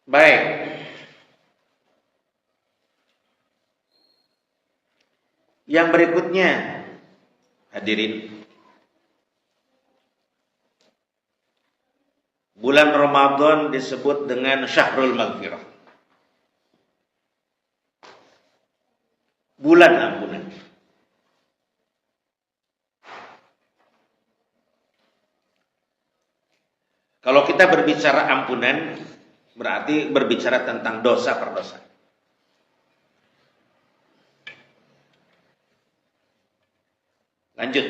Baik. Yang berikutnya, hadirin, bulan Ramadan disebut dengan Syahrul Maghfirah, bulan ampunan. Kalau kita berbicara ampunan, berarti berbicara tentang dosa per dosa. Lanjut,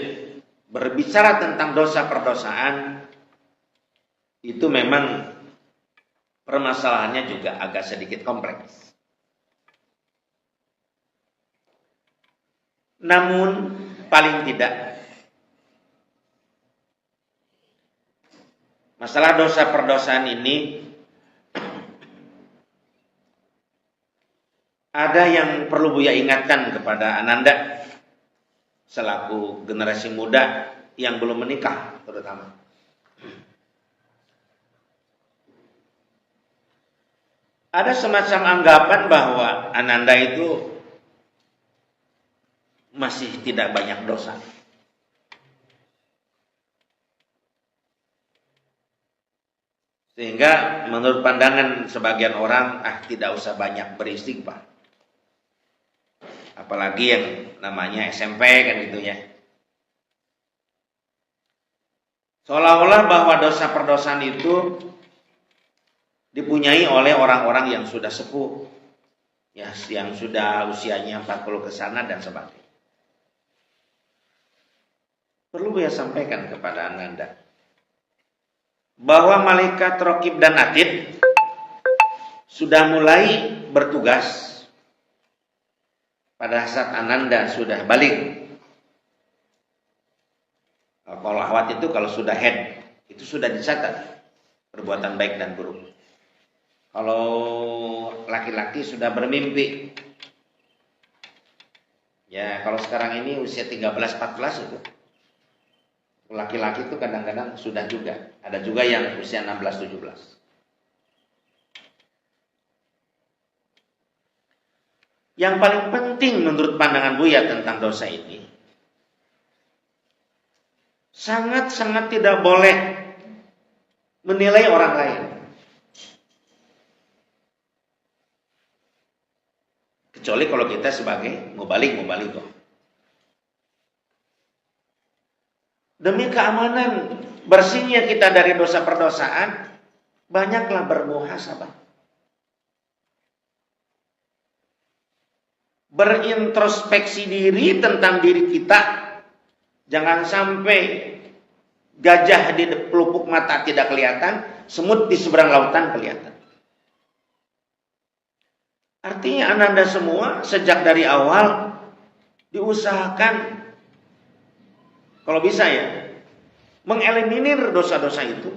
berbicara tentang dosa perdosaan, itu memang permasalahannya juga agak sedikit kompleks. Namun paling tidak, masalah dosa perdosaan ini ada yang perlu Buya ingatkan kepada Ananda selaku generasi muda yang belum menikah terutama. Ada semacam anggapan bahwa Ananda itu masih tidak banyak dosa. Sehingga menurut pandangan sebagian orang, tidak usah banyak beristighfar. Apalagi yang namanya SMP kan gitu ya. Seolah-olah bahwa dosa perdosaan itu dipunyai oleh orang-orang yang sudah sepuh, ya, yang sudah usianya 40 ke sana dan sebagainya. Perlu saya sampaikan kepada Ananda bahwa malaikat Raqib dan Atid sudah mulai bertugas pada saat Ananda sudah balik. Kalau ahwat itu kalau sudah head, itu sudah dicatat perbuatan baik dan buruk. Kalau laki-laki sudah bermimpi, ya kalau sekarang ini usia 13-14 itu, laki-laki itu kadang-kadang sudah juga. Ada juga yang usia 16-17. Yang paling penting menurut pandangan Buya tentang dosa ini, sangat-sangat tidak boleh menilai orang lain. Kecuali kalau kita sebagai mubalik. Demi keamanan bersihnya kita dari dosa perdosaan, banyaklah bermuhasabah. Berintrospeksi diri tentang diri kita. Jangan sampai gajah di pelupuk mata tidak kelihatan, semut di seberang lautan kelihatan. Artinya Ananda semua sejak dari awal diusahakan, kalau bisa ya, mengeliminir dosa-dosa itu.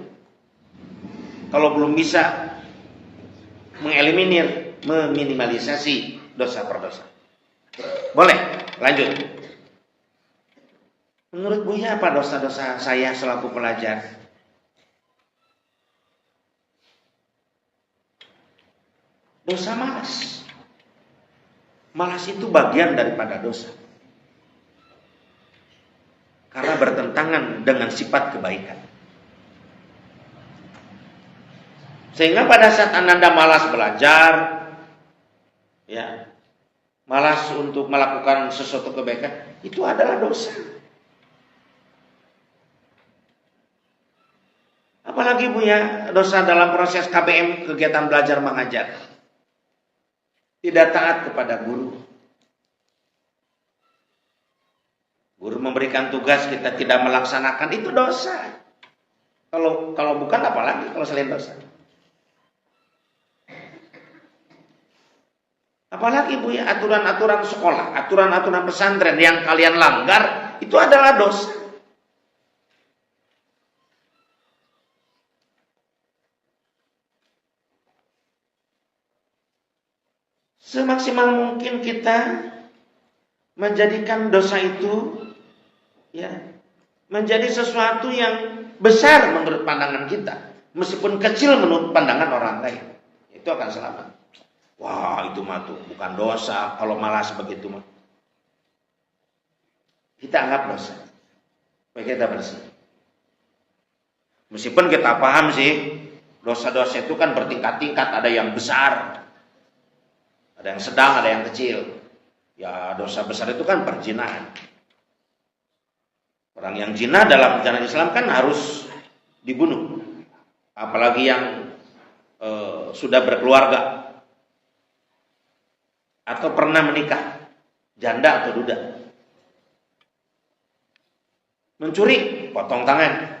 Kalau belum bisa mengeliminir, meminimalisasi dosa perdosa. Boleh, lanjut. Menurut Buya apa dosa-dosa saya selaku pelajar? Dosa malas. Malas itu bagian daripada dosa. Karena bertentangan dengan sifat kebaikan. Sehingga pada saat Ananda malas belajar, ya, malas untuk melakukan sesuatu kebaikan, itu adalah dosa. Apalagi Buya, dosa dalam proses KBM, kegiatan belajar mengajar. Tidak taat kepada guru. Guru memberikan tugas kita tidak melaksanakan, itu dosa. Kalau bukan apalagi kalau selain dosa. Apalagi Buya, aturan-aturan sekolah, aturan-aturan pesantren yang kalian langgar, itu adalah dosa. Semaksimal mungkin kita menjadikan dosa itu, ya, menjadi sesuatu yang besar menurut pandangan kita, meskipun kecil menurut pandangan orang lain. itu akan selamat. Wah, itu mah tuh bukan dosa kalau malas begitu mah. Kita anggap dosa. Supaya kita bersih. Meskipun kita paham sih, dosa-dosa itu kan bertingkat-tingkat, ada yang besar, ada yang sedang, ada yang kecil. Ya, dosa besar itu kan perzinahan. Orang yang zina dalam ajaran Islam kan harus dibunuh. Apalagi yang sudah berkeluarga atau pernah menikah, janda atau duda. Mencuri, potong tangan.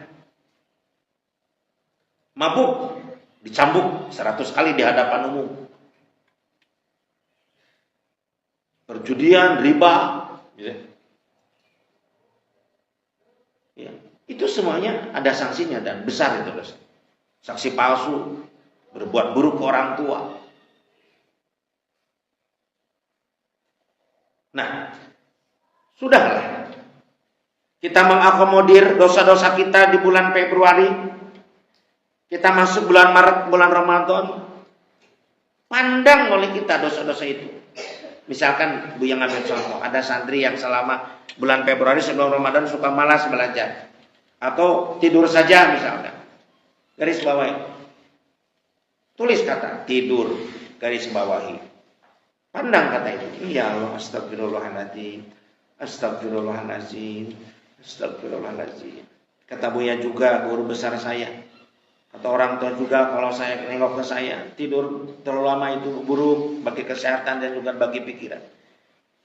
Mabuk, dicambuk 100 kali di hadapan umum. Perjudian, riba, gitu. Ya, itu semuanya ada sanksinya dan besar itu dosa. Saksi palsu, berbuat buruk ke orang tua. Nah, sudahlah. Kita mengakomodir dosa-dosa kita di bulan Februari. Kita masuk bulan Maret, bulan Ramadan. Pandang oleh kita dosa-dosa itu. Misalkan Bu yang ambil contoh, ada santri yang selama bulan Februari sebelum Ramadan suka malas belajar. Atau tidur saja misalkan. Garis bawahi. Tulis kata tidur, garis bawahi. Pandang kata itu. Ya Allah, astagfirullahaladzim. Astagfirullahaladzim. Astagfirullahaladzim. Kata Buya juga, guru besar saya. Atau orang tua juga, kalau saya nengok ke saya, tidur terlalu lama itu buruk bagi kesehatan dan juga bagi pikiran.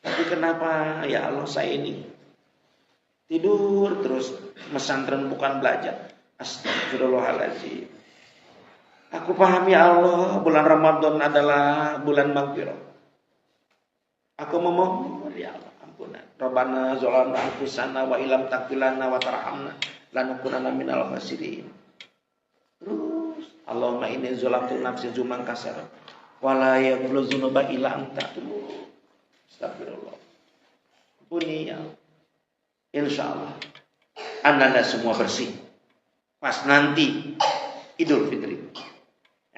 Tapi kenapa ya Allah saya ini tidur terus, mesantren bukan belajar. Astagfirullahaladzim. Aku paham ya Allah, bulan Ramadan adalah bulan maghfirah. Aku memohon ya Allah ampunan. Rabbana zalamna anfusana wa illam taghfir lana wa tarhamna lanakunanna minal khasirin. Terus Allahumma inni zalamtu nafsi zulman katsiran wa la yaghfiru dzunuba illa anta. Astagfirullah. Ampuni ya Allah. Insyaallah Anda semua bersih. Pas nanti Idul Fitri.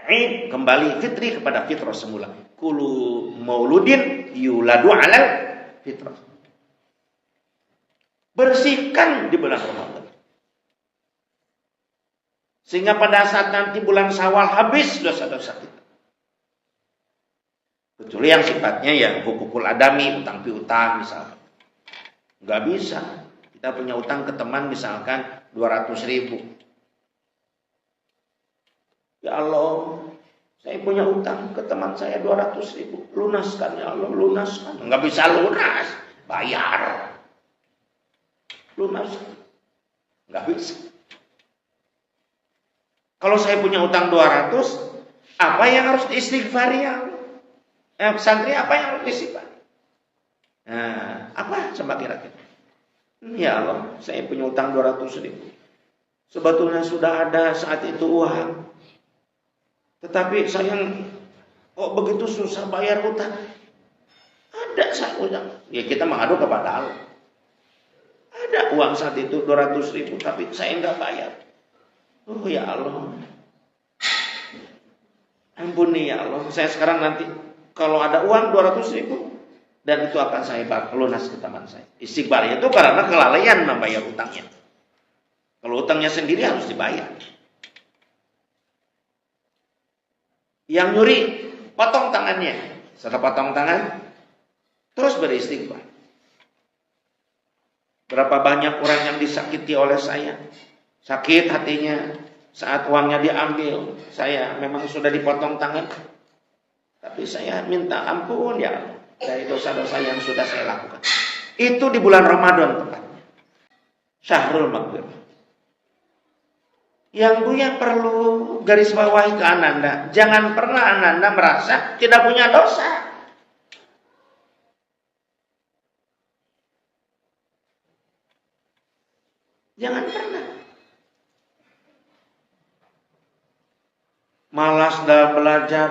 Id kembali fitri kepada fitrah semula. Kullu mauludin yuladu alal fitrah. Bersihkan di bulan Ramadan. Sehingga pada saat nanti bulan Syawal habis dosa-dosa kita. Kecuali yang sifatnya yang hukukul adami, utang piutang misalkan. Enggak bisa. Kita punya utang ke teman misalkan 200.000. Ya Allah, saya punya utang ke teman saya 200.000. Lunaskan ya Allah, lunaskan. Enggak bisa lunas, bayar. Lunaskan. Enggak bisa. Kalau saya punya utang 200, apa yang harus diistighfari ya Allah? Santri apa yang harus diistighfari? Nah, apa coba kira-kira? Ya Allah, saya punya utang 200.000. Sebetulnya sudah ada saat itu uang. Tetapi sayang kok begitu susah bayar utang. Ada saat utang. Ya kita mengadu kepada Allah. Ada uang saat itu 200.000 tapi saya enggak bayar. Oh ya Allah. Ampuni ya Allah. Saya sekarang nanti kalau ada uang 200.000 dan itu akan saya lunas ke teman saya. Istighfar itu karena kelalaian membayar utangnya. Kalau utangnya sendiri harus dibayar. Yang nyuri, potong tangannya. Setelah potong tangan, terus beristighfar. Berapa banyak orang yang disakiti oleh saya. Sakit hatinya saat uangnya diambil. Saya memang sudah dipotong tangan. Tapi saya minta ampun ya Allah dari dosa-dosa yang sudah saya lakukan. Itu di bulan Ramadan tepatnya. Syahrul Maghfirah. Yang Buya perlu garis bawahi ke Ananda, jangan pernah Ananda merasa tidak punya dosa. Jangan pernah. Malas dalam belajar,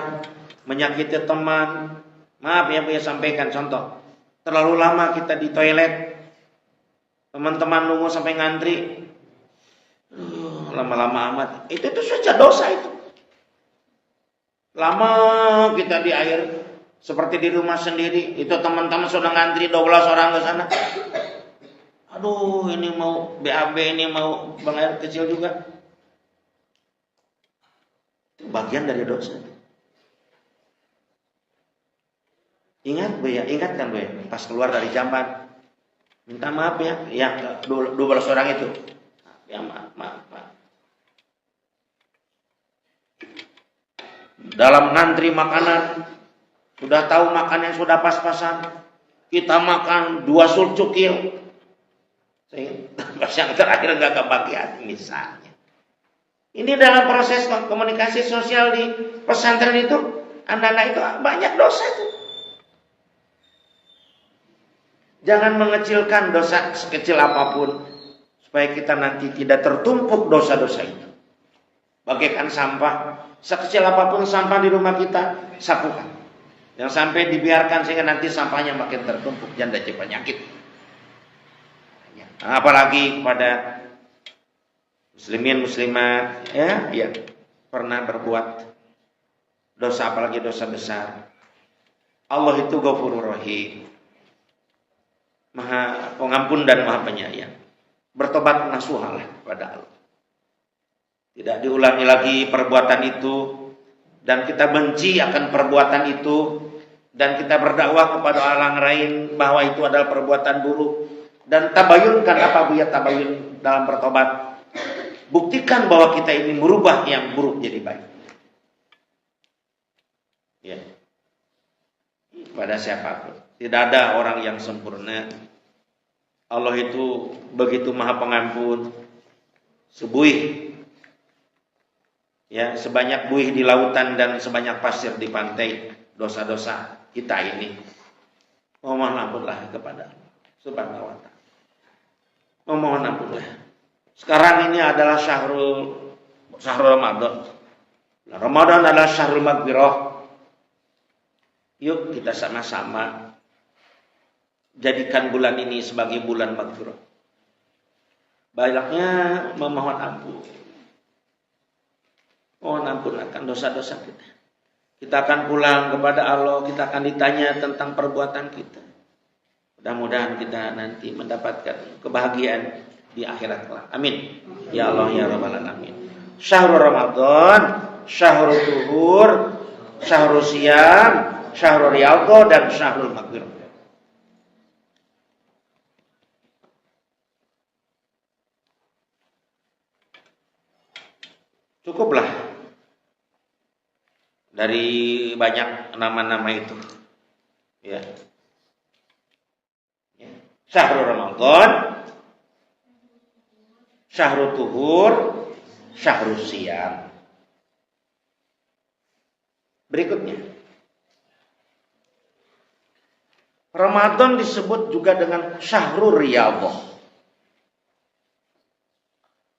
menyakiti teman. Maaf ya Buya sampaikan contoh. Terlalu lama kita di toilet. Teman-teman nunggu sampai ngantri. Lama-lama amat. Itu saja dosa itu. Lama kita di air seperti di rumah sendiri. Itu teman-teman sudah ngantri 12 orang ke sana. Aduh, ini mau BAB, ini mau buang air kecil juga. Itu bagian dari dosa. Ingat Bu ya, ingat kan Bu ya, pas keluar dari jamban. Minta maaf ya, yang 12 orang itu. Ya maaf. Dalam ngantri makanan, sudah tahu makan yang sudah pas-pasan, kita makan 2 sul cukil. Pas yang terakhir nggak kebagian misalnya. Ini dalam proses komunikasi sosial di pesantren itu, anak-anak itu banyak dosa itu. Jangan mengecilkan dosa sekecil apapun, supaya kita nanti tidak tertumpuk dosa-dosa itu. Bagaikan sampah, sekecil apapun sampah di rumah kita, sapukan. Yang sampai dibiarkan sehingga nanti sampahnya makin tertumpuk dan ada penyakit. Apalagi kepada muslimin muslimat ya pernah berbuat dosa, apalagi dosa besar. Allah itu Ghafurur Rahim, Maha Pengampun dan Maha Penyayang. Bertobat nasuhalah kepada Allah. Tidak diulangi lagi perbuatan itu, dan kita benci akan perbuatan itu, dan kita berdakwah kepada orang lain bahwa itu adalah perbuatan buruk, dan tabayunkan apa buya tabayun dalam bertobat. Buktikan bahwa kita ini merubah yang buruk jadi baik. Ya. Pada siapapun, tidak ada orang yang sempurna. Allah itu begitu Maha Pengampun. Sebuih, ya, sebanyak buih di lautan dan sebanyak pasir di pantai, dosa-dosa kita ini. Mohon ampunlah kepada Allah Subhanahu wa ta'ala. Memohon ampunlah. Sekarang ini adalah syahrul Ramadan. Ramadan adalah syahrul maghfirah. Yuk kita sama-sama jadikan bulan ini sebagai bulan maghfirah. Banyaknya memohon ampun. Mohon ampun akan dosa-dosa kita. Kita akan pulang kepada Allah, kita akan ditanya tentang perbuatan kita. Mudah-mudahan kita nanti mendapatkan kebahagiaan di akhirat kelak. Amin. Ya Allah ya Rabbal alamin. Syahrul Ramadan, syahrul tuhur, syahrul siyam, syahrul riyadhah dan syahrul maghfirah. Cukuplah dari banyak nama-nama itu. Ya. Syahrul Ramadan, syahrul tuhur, syahrul siyam. Berikutnya, Ramadan disebut juga dengan syahrul riyadhah.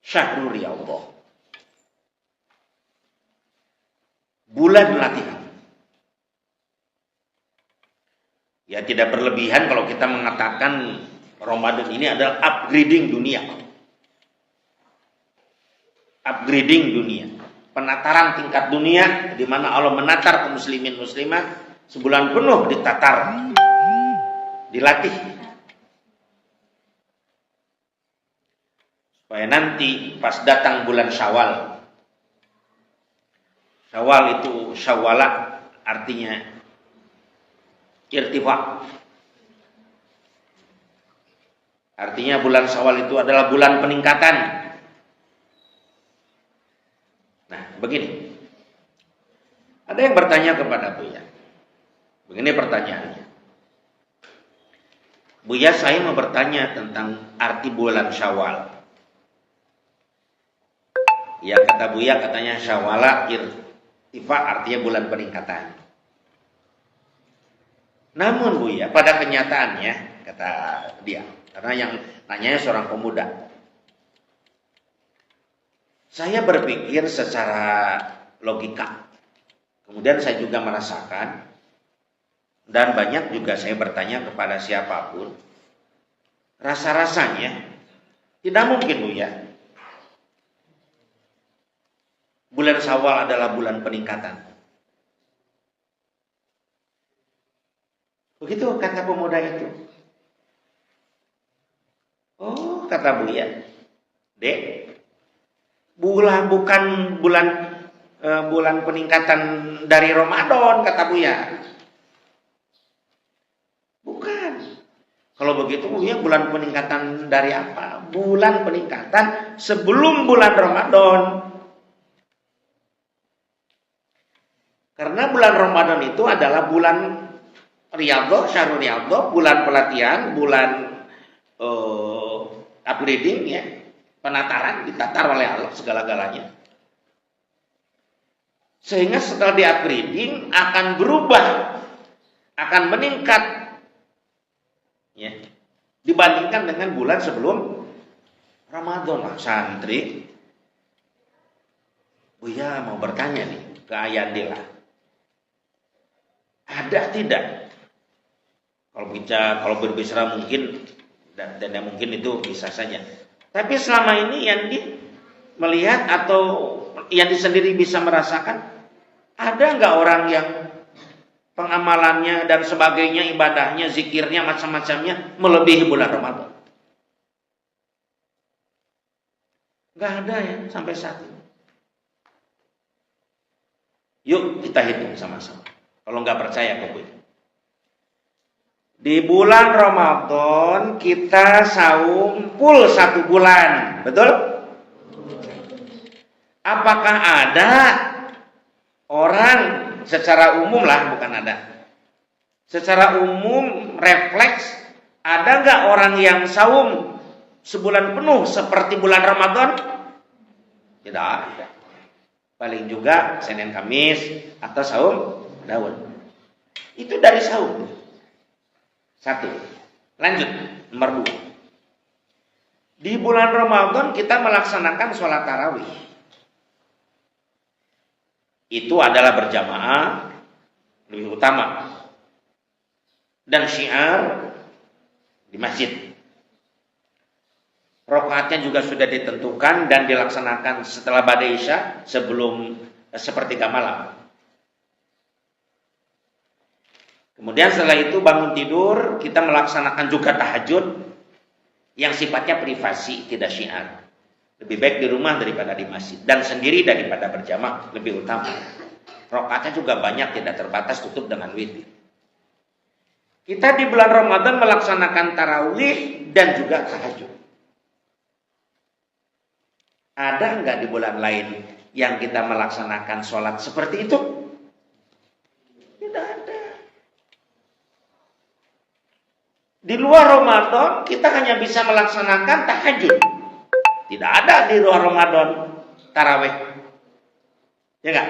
Syahrul riyadhah, bulan latihan. Ya, tidak berlebihan kalau kita mengatakan Ramadan ini adalah upgrading dunia. Upgrading dunia. Penataran tingkat dunia di mana Allah menatar kaum muslimin muslimat sebulan penuh ditatar, dilatih. Supaya nanti pas datang bulan Syawal. Syawal itu syawala artinya irtifa. Artinya bulan Syawal itu adalah bulan peningkatan. Nah, begini. Ada yang bertanya kepada Buya. Begini pertanyaannya. Buya, saya mau bertanya tentang arti bulan Syawal. Ya, kata Buya katanya syawala irtifa artinya bulan peningkatan. Namun Buya, pada kenyataannya, kata dia, karena yang nanyanya seorang pemuda, saya berpikir secara logika, kemudian saya juga merasakan, dan banyak juga saya bertanya kepada siapapun, rasa-rasanya tidak mungkin Buya, bulan Syawal adalah bulan peningkatan. Begitu kata pemuda itu. Oh, kata Buya, Dek, bukan bulan peningkatan dari Ramadan, kata Buya. Bukan. Kalau begitu Buya, bulan peningkatan dari apa? Bulan peningkatan sebelum bulan Ramadan. Karena bulan Ramadan itu adalah bulan Riyadhah, Syahrul Riyadhah, bulan pelatihan, bulan upgrading ya, penataran, ditatar oleh Allah segala-galanya. Sehingga setelah di upgrading akan berubah, akan meningkat ya, dibandingkan dengan bulan sebelum Ramadan. Lah santri, Buya mau bertanya nih ke Ayandela, ada tidak? Kalau berbicara mungkin dan yang mungkin itu bisa saja. Tapi selama ini yang melihat atau yang sendiri bisa merasakan, ada nggak orang yang pengamalannya dan sebagainya, ibadahnya, zikirnya, macam-macamnya melebihi bulan Ramadan? Nggak ada ya sampai saat ini. Yuk kita hitung sama-sama. Kalau nggak percaya pokoknya. Di bulan Ramadan kita saum full 1 bulan, betul? Apakah ada orang secara umum lah, bukan ada. Secara umum refleks, ada nggak orang yang saum sebulan penuh seperti bulan Ramadan? Tidak ada. Paling juga Senin Kamis atau saum Daud. Itu dari saum. 1. Lanjut, nomor 2. Di bulan Ramadan kita melaksanakan sholat tarawih. Itu adalah berjamaah, lebih utama. Dan syiar di masjid. Rakaatnya juga sudah ditentukan dan dilaksanakan setelah badai Isya sebelum sepertiga malam. Kemudian setelah itu bangun tidur, kita melaksanakan juga tahajud yang sifatnya privasi, tidak syiar. Lebih baik di rumah daripada di masjid. Dan sendiri daripada berjamaah, lebih utama. Rakaatnya juga banyak, tidak terbatas, tutup dengan witir. Kita di bulan Ramadan melaksanakan tarawih dan juga tahajud. Ada enggak di bulan lain yang kita melaksanakan sholat seperti itu? Tidak ada. Di luar Ramadan kita hanya bisa melaksanakan tahajud. Tidak ada di luar Ramadan tarawih. Ya enggak?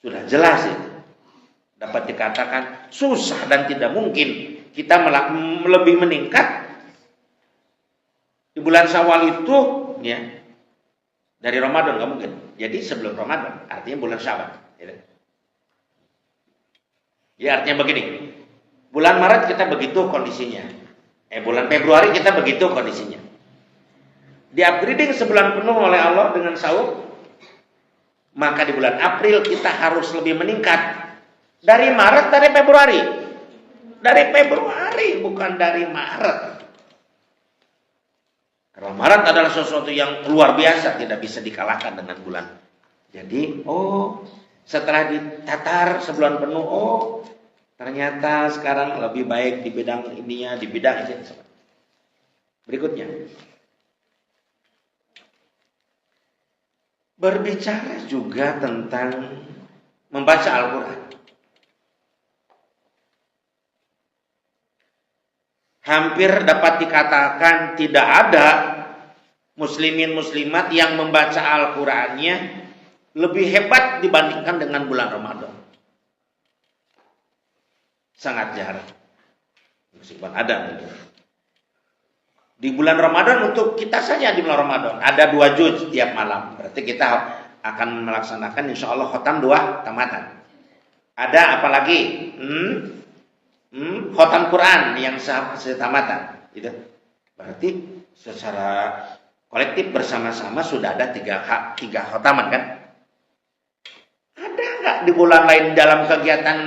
Sudah jelas itu. Dapat dikatakan susah dan tidak mungkin kita lebih meningkat di bulan Syawal itu ya dari Ramadan, nggak mungkin. Jadi sebelum Ramadan, artinya bulan Syawal. Ya artinya begini. Bulan Maret kita begitu kondisinya. Bulan Februari kita begitu kondisinya. Di upgrading sebulan penuh oleh Allah dengan saum, maka di bulan April kita harus lebih meningkat. Dari Maret, dari Februari. Dari Februari, bukan dari Maret. Karena Maret adalah sesuatu yang luar biasa, tidak bisa dikalahkan dengan bulan. Jadi, setelah ditatar sebulan penuh, ternyata sekarang lebih baik di bidang ininya, di bidang ini. Berikutnya. Berbicara juga tentang membaca Al-Quran. Hampir dapat dikatakan tidak ada muslimin muslimat yang membaca Al-Qurannya lebih hebat dibandingkan dengan bulan Ramadan. Sangat jarang. Meskipun ada. Di bulan Ramadan untuk kita saja di bulan Ramadan ada 2 juz tiap malam. Berarti kita akan melaksanakan insya Allah khotam 2 tamatan. Ada apa lagi? Khotam Quran yang setamatan. Gitu. Berarti secara kolektif bersama-sama sudah ada 3 khotaman kan? Ada nggak di bulan lain dalam kegiatan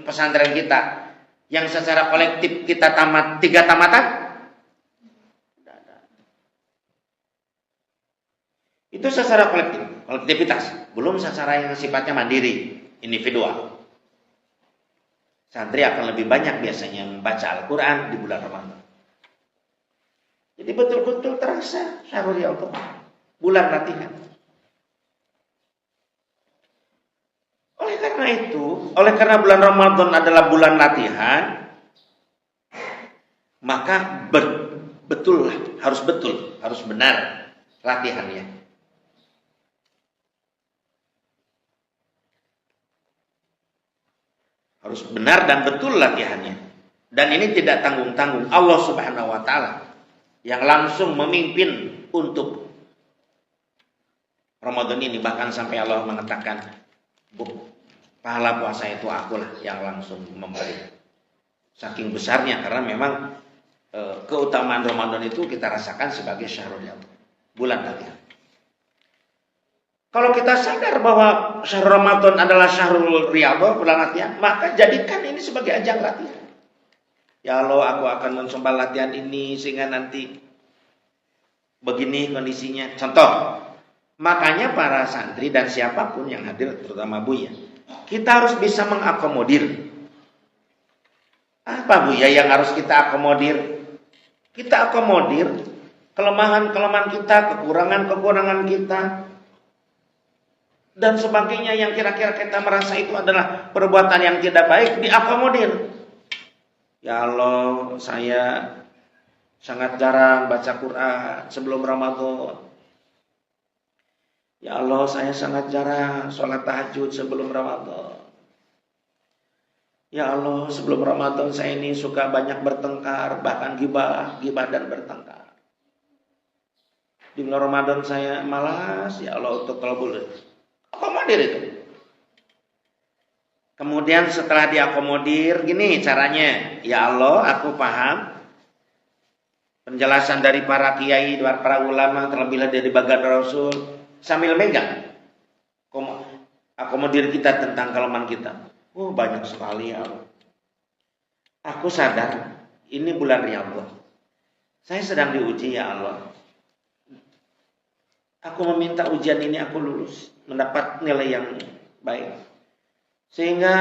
pesantren kita Yang secara kolektif kita tamat 3 tamatan? Tidak ada. Itu secara kolektivitas. Belum secara yang sifatnya mandiri, individual. Santri akan lebih banyak biasanya membaca Al-Quran di bulan Ramadan. Jadi betul-betul terasa syahrul riyadhah, bulan latihan. Oleh karena bulan Ramadan adalah bulan latihan, maka harus benar latihannya. Harus benar dan betul latihannya. Dan ini tidak tanggung-tanggung. Allah Subhanahu wa taala yang langsung memimpin untuk Ramadan ini, bahkan sampai Allah mengatakan, pahala puasa itu akulah yang langsung memberi. Saking besarnya, karena memang keutamaan Ramadan itu kita rasakan sebagai syahrul riyadhah, bulan latihan. Kalau kita sadar bahwa syahrul Ramadan adalah syahrul riyadhah, bulan latihan, maka jadikan ini sebagai ajang latihan. Ya Allah, aku akan mencoba latihan ini sehingga nanti begini kondisinya. Contoh, makanya para santri dan siapapun yang hadir, terutama Buya, kita harus bisa mengakomodir. Apa Buya yang harus kita akomodir? Kita akomodir kelemahan-kelemahan kita, kekurangan-kekurangan kita, dan sebagainya yang kira-kira kita merasa itu adalah perbuatan yang tidak baik, diakomodir. Ya Allah, saya sangat jarang baca Quran sebelum Ramadan. Ya Allah, saya sangat jarang sholat tahajud sebelum Ramadan. Ya Allah, sebelum Ramadan saya ini suka banyak bertengkar, bahkan gibah dan bertengkar. Di bulan Ramadan saya malas, ya Allah, untuk qalbul. Akomodir itu. Kemudian setelah diakomodir, gini caranya. Ya Allah, aku paham penjelasan dari para kiai, para ulama, terlebih dari baginda Rasul, sambil megang akomodir kita tentang kelemahan kita. Oh, banyak sekali ya Allah. Aku sadar ini bulan riyadhah. Saya sedang diuji ya Allah. Aku meminta ujian ini aku lulus, mendapat nilai yang baik. Sehingga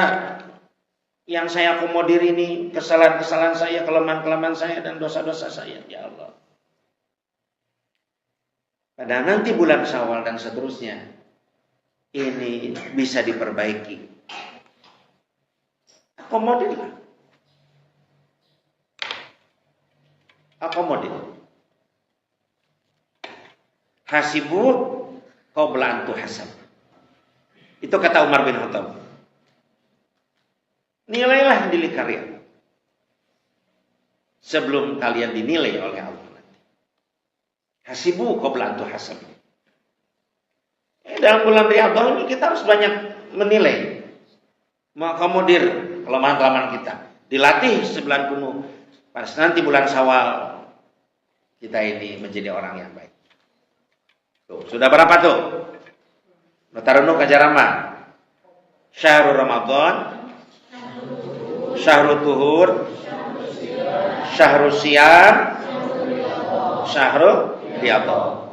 yang saya akomodir ini kesalahan-kesalahan saya, kelemahan-kelemahan saya dan dosa-dosa saya, ya Allah. Pada nanti bulan Syawal dan seterusnya ini bisa diperbaiki. Akomodirlah. Akomodir. Hasibu qabla an tuhasab. Itu kata Umar bin Khattab. Nilailah diri kalian sebelum kalian dinilai oleh Allah. Hasibu qabla an tuhasab. Dalam bulan riyadhah ini kita harus banyak menilai, mengakomodir kelemahan-kelemahan kita. Dilatih sebulan penuh. Pas nanti bulan Syawal kita ini menjadi orang yang baik. Tuh, sudah berapa tuh? Notarunuk ajarama. Syahrul Ramadan, Syahrul Tuhur, Syahrul Siyam, Syahrul Riyadhah.